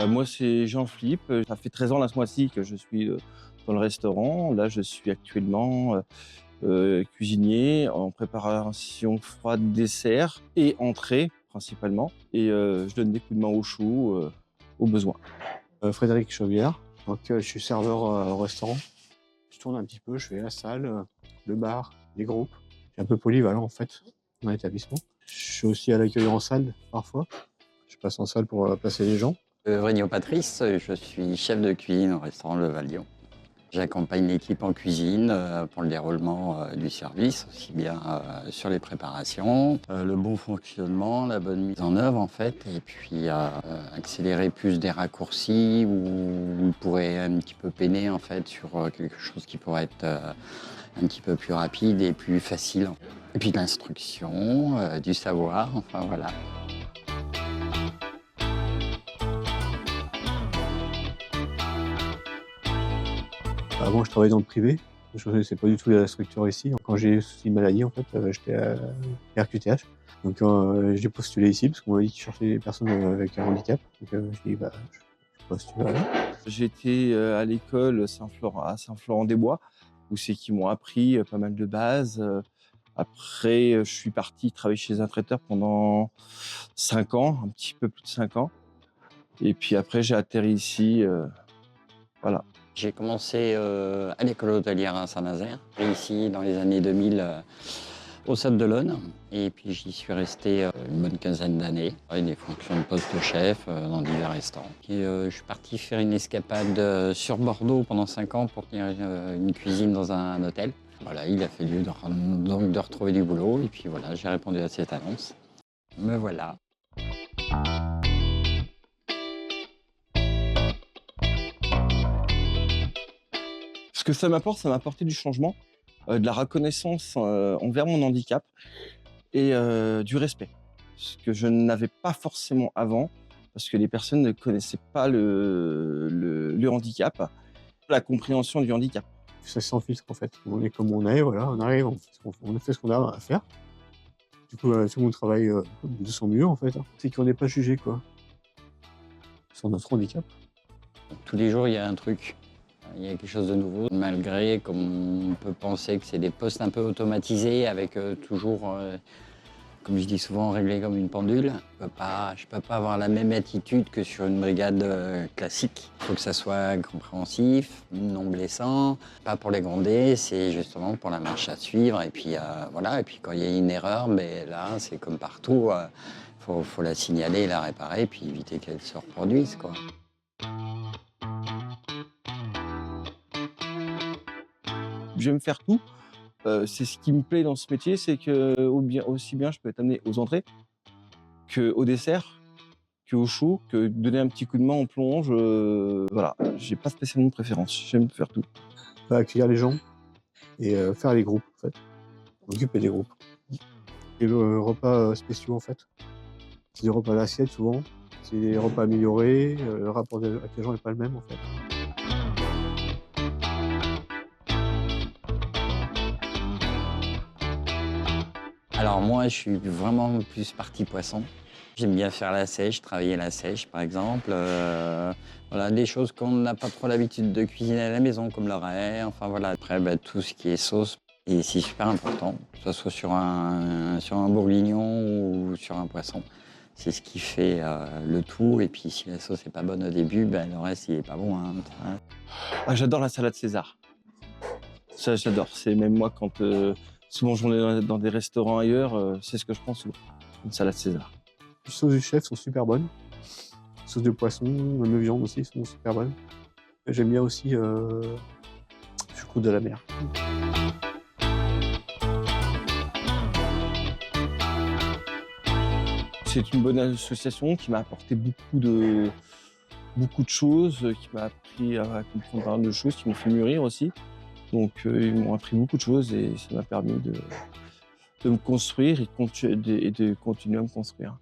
Moi, c'est Jean-Philippe. Ça fait 13 ans là, ce mois-ci que je suis dans le restaurant. Là, je suis actuellement cuisinier en préparation froide, dessert et entrée principalement. Et je donne des coups de main au chaud au besoin. Frédéric Chauvière. Donc, je suis serveur au restaurant. Je tourne un petit peu, je fais la salle, le bar, les groupes. Je suis un peu polyvalent en fait dans l'établissement. Je suis aussi à l'accueil en salle parfois. Je passe en salle pour placer les gens. Vrigno Patrice, je suis chef de cuisine au restaurant Le Valion. J'accompagne l'équipe en cuisine pour le déroulement du service, aussi bien sur les préparations, le bon fonctionnement, la bonne mise en œuvre en fait, et puis accélérer plus des raccourcis où on pourrait un petit peu peiner en fait sur quelque chose qui pourrait être un petit peu plus rapide et plus facile. Et puis de l'instruction, du savoir, enfin voilà. Avant, je travaillais dans le privé. Je ne connaissais pas du tout la structure ici. Quand j'ai eu une maladie, en fait, j'étais à RQTH. Donc, j'ai postulé ici parce qu'on m'a dit qu'ils cherchaient des personnes avec un handicap. Donc, j'ai dit, je postule. J'ai été à l'école à Saint-Florent-des-Bois, où c'est qu'ils m'ont appris pas mal de bases. Après, je suis parti travailler chez un traiteur pendant 5 ans, un petit peu plus de 5 ans. Et puis après, j'ai atterri ici. Voilà. J'ai commencé à l'école hôtelière à Saint-Nazaire, ici dans les années 2000 au Sable d'Olonne. Et puis j'y suis resté une bonne quinzaine d'années, avec des fonctions de poste chef dans divers restaurants. Et, je suis parti faire une escapade sur Bordeaux pendant 5 ans pour tenir une cuisine dans un hôtel. Voilà, il a fallu donc de retrouver du boulot. Et puis voilà, j'ai répondu à cette annonce. Me voilà. Ce que ça m'apporte, ça m'a apporté du changement, de la reconnaissance envers mon handicap et du respect. Ce que je n'avais pas forcément avant, parce que les personnes ne connaissaient pas le handicap, la compréhension du handicap. Ça sans filtre en fait. On est comme on est, voilà, on arrive, on fait ce qu'on a à faire. Du coup, tout le monde travaille de son mieux en fait. C'est qu'on n'est pas jugé quoi. Sur notre handicap. Tous les jours, il y a un truc. Il y a quelque chose de nouveau, malgré comme on peut penser que c'est des postes un peu automatisés avec toujours, comme je dis souvent, réglé comme une pendule. Je peux pas avoir la même attitude que sur une brigade classique. Il faut que ça soit compréhensif, non blessant, pas pour les gronder, c'est justement pour la marche à suivre. Et puis voilà, et puis quand il y a une erreur, mais là, c'est comme partout, faut la signaler, la réparer, puis éviter qu'elle se reproduise, quoi. J'aime faire tout. C'est ce qui me plaît dans ce métier, c'est que aussi bien je peux être amené aux entrées qu'au dessert, qu'au chaud, que donner un petit coup de main en plonge. Voilà, j'ai pas spécialement de préférence. J'aime faire tout. Accueillir les gens et faire les groupes en fait. Occuper des groupes. Et le repas spéciaux en fait. C'est des repas à l'assiette souvent. C'est des repas améliorés. Le rapport avec les gens n'est pas le même en fait. Alors moi, je suis vraiment plus partie poisson. J'aime bien faire la sèche, travailler la sèche par exemple. Voilà, des choses qu'on n'a pas trop l'habitude de cuisiner à la maison, comme l'oreille, enfin voilà. Après, tout ce qui est sauce, et c'est super important, que ce soit sur un bourguignon ou sur un poisson. C'est ce qui fait le tout. Et puis si la sauce n'est pas bonne au début, le reste, il n'est pas bon. Hein. J'adore la salade César. Ça, j'adore. C'est même moi quand souvent je vais dans des restaurants ailleurs, c'est ce que je prends souvent. Une salade César. Les sauces du chef sont super bonnes. Les sauces de poisson, même de viande aussi sont super bonnes. J'aime bien aussi choucroute de la mer. C'est une bonne association qui m'a apporté beaucoup de choses, qui m'a appris à comprendre pas mal de choses, qui m'ont fait mûrir aussi. Donc ils m'ont appris beaucoup de choses et ça m'a permis de me construire et de continuer à me construire.